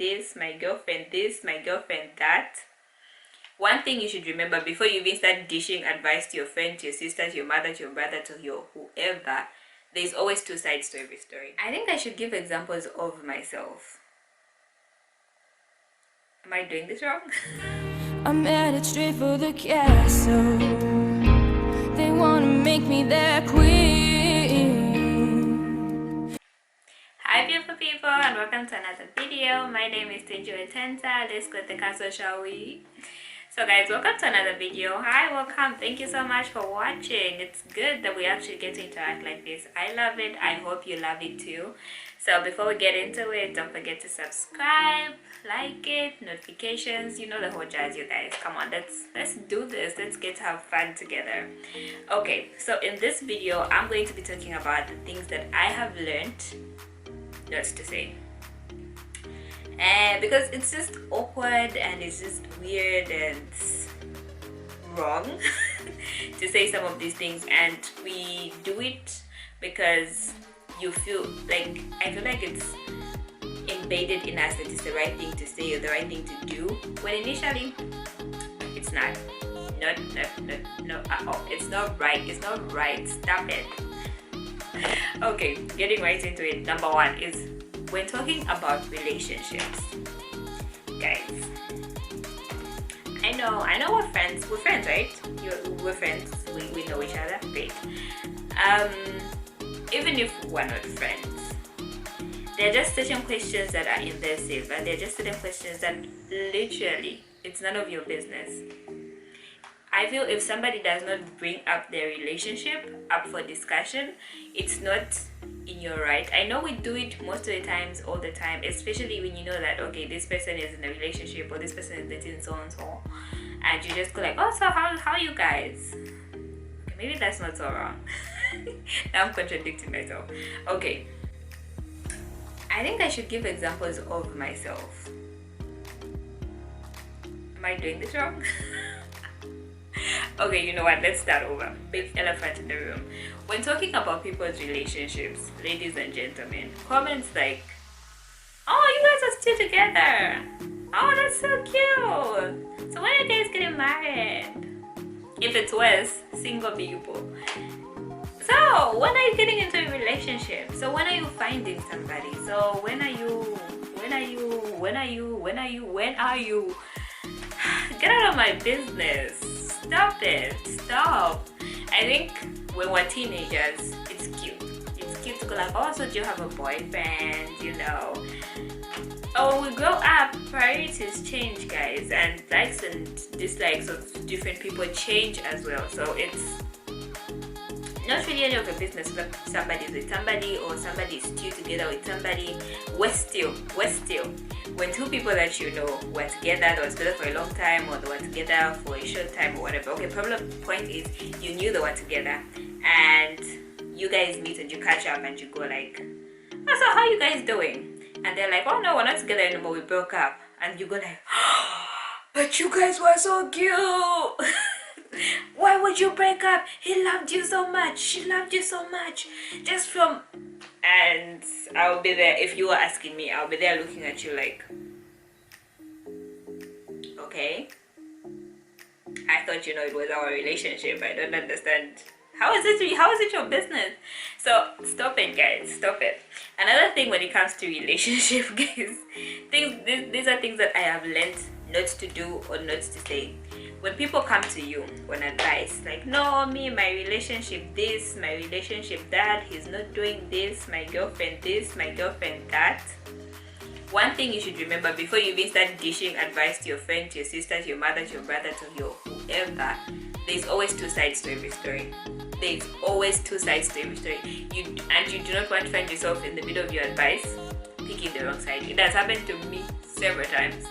this, my girlfriend this, my girlfriend that. One thing you should remember before you even start dishing advice to your friend, to your sister, to your mother, to your brother, to your whoever, there's always two sides to every story. I think I should give examples of myself. Am I doing this wrong? I'm headed straight for the castle. They wanna make me their queen. Hi beautiful people, and welcome to another video. My name is Tenta. Let's go to the castle, shall we? So guys, welcome to another video. Hi, welcome. Thank you so much for watching. It's good that we actually get to interact like this. I love it. I hope you love it too. So before we get into it, don't forget to subscribe, like it, notifications, you know the whole jazz, you guys. Come on, let's do this. Let's get to have fun together. Okay, so in this video I'm going to be talking about the things that I have learned not to say, and because it's just awkward and it's just weird and wrong to say some of these things, and we do it because I feel like it's embedded in us that it's the right thing to say or the right thing to do, when initially it's not at all. It's not right. Stop it. Okay, getting right into it. Number one is when talking about relationships, guys. I know we're friends, right? We're friends, we know each other, great. Even if we're not friends, there are just certain questions that are invasive, and there are just certain questions that literally it's none of your business. I feel if somebody does not bring up their relationship up for discussion, it's not in your right. I know we do it most of the times, all the time, especially when you know that, okay, this person is in a relationship or this person is dating so and so, and you just go like, oh, so how are you guys? Okay, maybe that's not so wrong. Now I'm contradicting myself. Okay, I think I should give examples of myself. Am I doing this wrong? Okay, you know what, let's start over. Big elephant in the room. When talking about people's relationships, ladies and gentlemen, comments like, oh, you guys are still together, oh, that's so cute, so when are you guys getting married? If it's worse, single people. So when are you getting into a relationship? So when are you finding somebody? So when are you get out of my business. Stop it. Stop. I think when we're teenagers, it's cute. It's cute to go like, oh, so do you have a boyfriend? You know. Oh, when we grow up, priorities change, guys, and likes and dislikes of different people change as well. So it's not really any of your business if somebody is with somebody or somebody is still together with somebody. We're still. When two people that you know were together, they were together for a long time, or they were together for a short time or whatever. Okay, problem point is you knew they were together and you guys meet and you catch up and you go like, oh, so how you guys doing? And they're like, oh no, we're not together anymore, we broke up. And you go like, oh, but you guys were so cute. Why would you break up? He loved you so much, she loved you so much. Just from... And I'll be there, if you were asking me, I'll be there looking at you like, okay, I thought you know it was our relationship. I don't understand. How is it your business? So stop it, guys, stop it. Another thing when it comes to relationship, guys, these are things that I have learned not to do or not to say. When people come to you on advice, like, no, me, my relationship this, my relationship that, he's not doing this, my girlfriend that. One thing you should remember before you even start dishing advice to your friend, to your sister, to your mother, to your brother, to your whoever, there's always two sides to every story. There's always two sides to every story. You do not want to find yourself in the middle of your advice picking the wrong side. It has happened to me several times,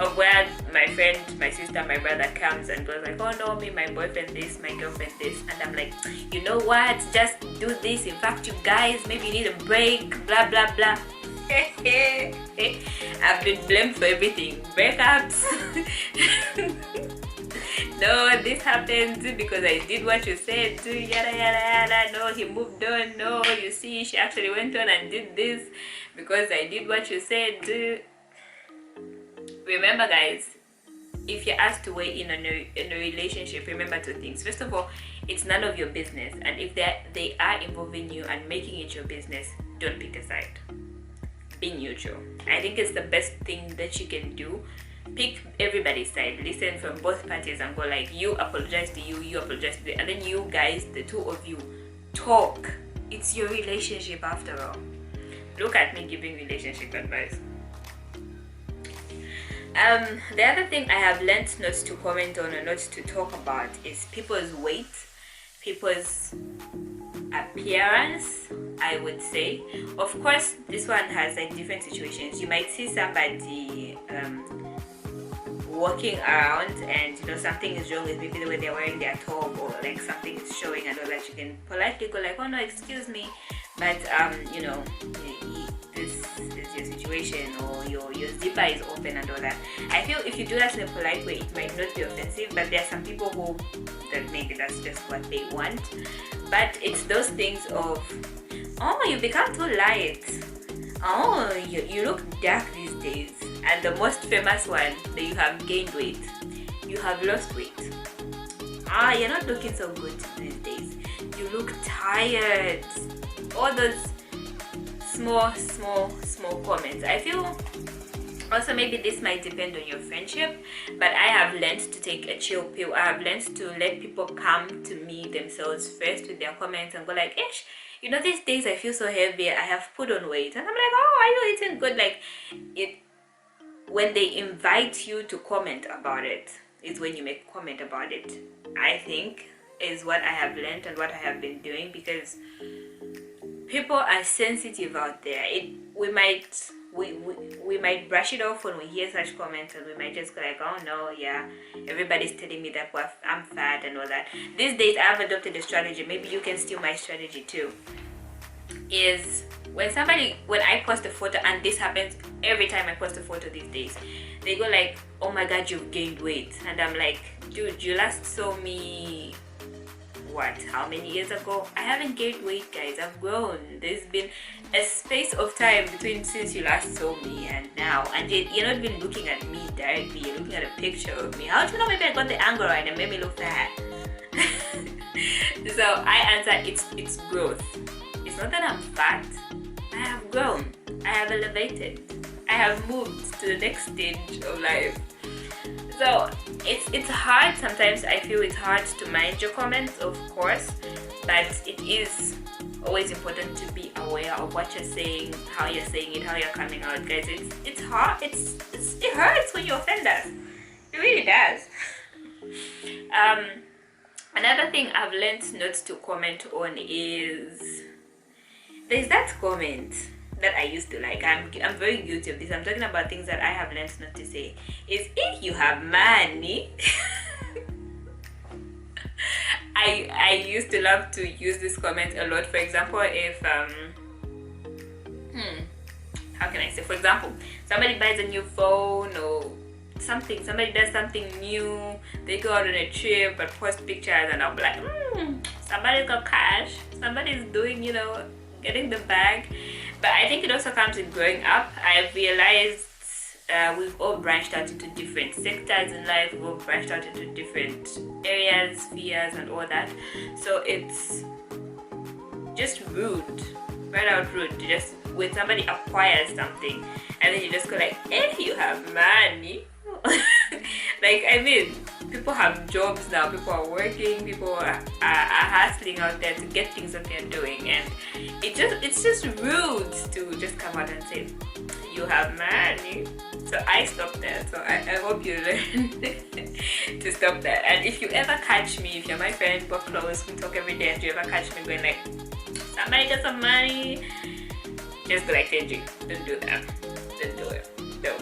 of where my friend, my sister, my brother comes and goes like, oh no, me, my boyfriend this, my girlfriend this, and I'm like, you know what, just do this, in fact you guys maybe need a break, blah blah blah. I've been blamed for everything, breakups. No, this happened because I did what you said, yada yada yada. No, he moved on. No, you see, she actually went on and did this because I did what you said. Remember, guys, if you're asked to weigh in on a relationship, remember two things. First of all, it's none of your business, and if they are involving you and making it your business, don't pick a side. Be neutral. I think it's the best thing that you can do. Pick everybody's side, listen from both parties, and go like, you apologize to you, you apologize to them, and then you guys, the two of you, talk. It's your relationship after all. Look at me giving relationship advice. The other thing I have learned not to comment on or not to talk about is people's weight, people's appearance, I would say. Of course, this one has like different situations. You might see somebody walking around and something is wrong with maybe the way they're wearing their top, or like something is showing and all that. You can politely go like, oh no, excuse me, but this is your situation, or your zipper is open and all that. I feel if you do that in a polite way, it might not be offensive, but there are some people who that maybe that's just what they want. But it's those things of, oh, you become too light, oh, you look dark these days, and the most famous one, that you have gained weight, you have lost weight, you're not looking so good these days, you look tired. All those small comments. I feel also maybe this might depend on your friendship, but I have learned to take a chill pill. I have learned to let people come to me themselves first with their comments and go like, ish, these days I feel so heavy, I have put on weight, and I'm like, oh, are you eating good? Like, it when they invite you to comment about it is when you make comment about it, I think, is what I have learned and what I have been doing, because people are sensitive out there. We might brush it off when we hear such comments, and we might just go like, oh no, yeah, everybody's telling me that I'm fat and all that. These days I've adopted a strategy, maybe you can steal my strategy too, is when I post a photo, and this happens every time I post a photo these days, they go like, oh my god, you've gained weight, and I'm like, dude, you last saw me how many years ago? I haven't gained weight, guys. I've grown. There's been a space of time between since you last saw me and now, and you're not even looking at me directly, you're looking at a picture of me. How do you know? Maybe I got the angle right and made me look fat. So I answer, it's growth. It's not that I'm fat, I have grown, I have elevated, I have moved to the next stage of life. So it's hard sometimes. I feel it's hard to mind your comments, of course, but it is always important to be aware of what you're saying, how you're saying it, how you're coming out, guys. It's hard. It hurts when you offend us. It really does. Another thing I've learned not to comment on is there's that comment that I used to like. I'm very guilty of this. I'm talking about things that I have learned not to say. Is if you have money. I used to love to use this comment a lot. For example, if how can I say? For example, somebody buys a new phone or something. Somebody does something new. They go out on a trip and post pictures, and I'll be like, somebody got cash. Somebody's doing, getting the bag. But I think it also comes with growing up. I've realized we've all branched out into different sectors in life. We've all branched out into different areas, spheres, and all that. So it's just rude, right out rude, to just, when somebody acquires something and then you just go like, you have money. Like, I mean, people have jobs now, people are working, people are hustling out there to get things that they're doing, and it's just rude to just come out and say you have money. So I stopped that. So I hope you learn to stop that. And if you ever catch me, if you're my friend, we're close, we talk every day, and you ever catch me going like, somebody got some money, just go like, Tenji, don't do that, don't do it, no.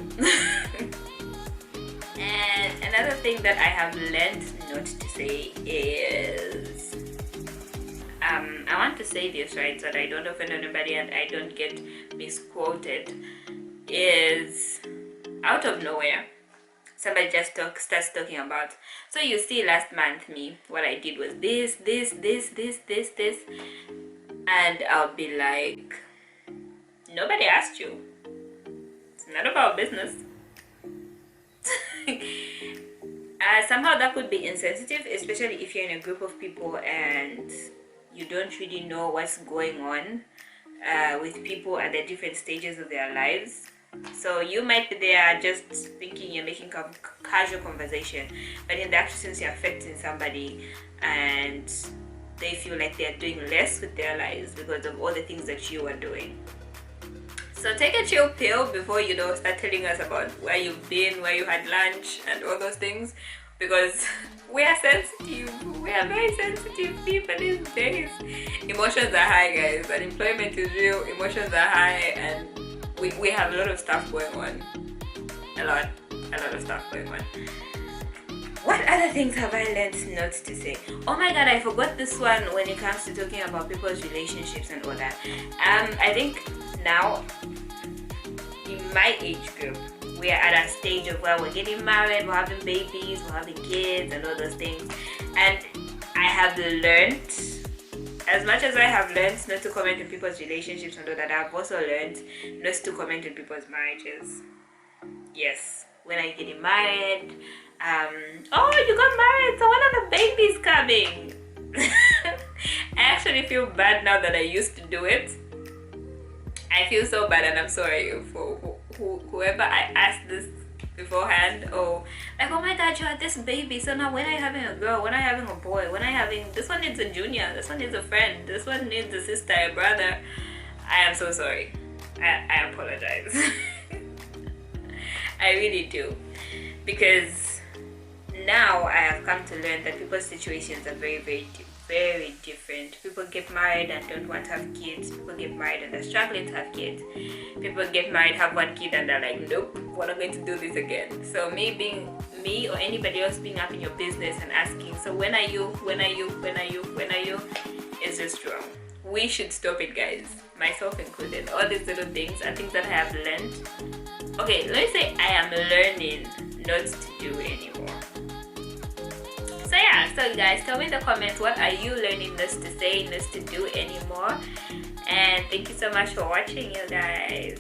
And another thing that I have learned not to say is, I want to say this right so that I don't offend anybody and I don't get misquoted, is out of nowhere somebody just starts talking about, so you see last month what I did was this, and I'll be like, nobody asked you, it's none of our business. somehow that could be insensitive, especially if you're in a group of people and you don't really know what's going on with people at the different stages of their lives. So you might be there just thinking you're making casual conversation, but in the actual sense you're affecting somebody and they feel like they're doing less with their lives because of all the things that you are doing. So take a chill pill before you start telling us about where you've been, where you had lunch and all those things, because we are sensitive. We are very sensitive people these days. Emotions are high, guys. Unemployment is real, emotions are high, and we have a lot of stuff going on. A lot of stuff going on. What other things have I learned not to say? Oh my god, I forgot this one when it comes to talking about people's relationships and all that. I think now, in my age group, we are at a stage of where we're getting married, we're having babies, we're having kids and all those things. And I have learned, as much as I have learned not to comment on people's relationships and all that, I've also learned not to comment on people's marriages. Yes, when I'm getting married, oh, you got married, so when are the babies coming? I actually feel bad now that I used to do it. I feel so bad, and I'm sorry for whoever I asked this beforehand. Oh, like, oh my god, you had this baby, so now when are you having a girl? When are you having a boy? When are you having, this one needs a junior, this one needs a friend, this one needs a sister, a brother. I am so sorry. I apologize. I really do, because now I have come to learn that people's situations are very, very different. People get married and don't want to have kids. People get married and they're struggling to have kids. People get married, have one kid, and they're like, nope, we're not going to do this again. So me or anybody else being up in your business and asking, so when are you, is just wrong. We should stop it, guys, myself included. All these little things are things that I have learned. Okay, let me say I am learning not to do anymore. So yeah, so guys, tell me in the comments, what are you learning not to say, not to do anymore? And thank you so much for watching, you guys.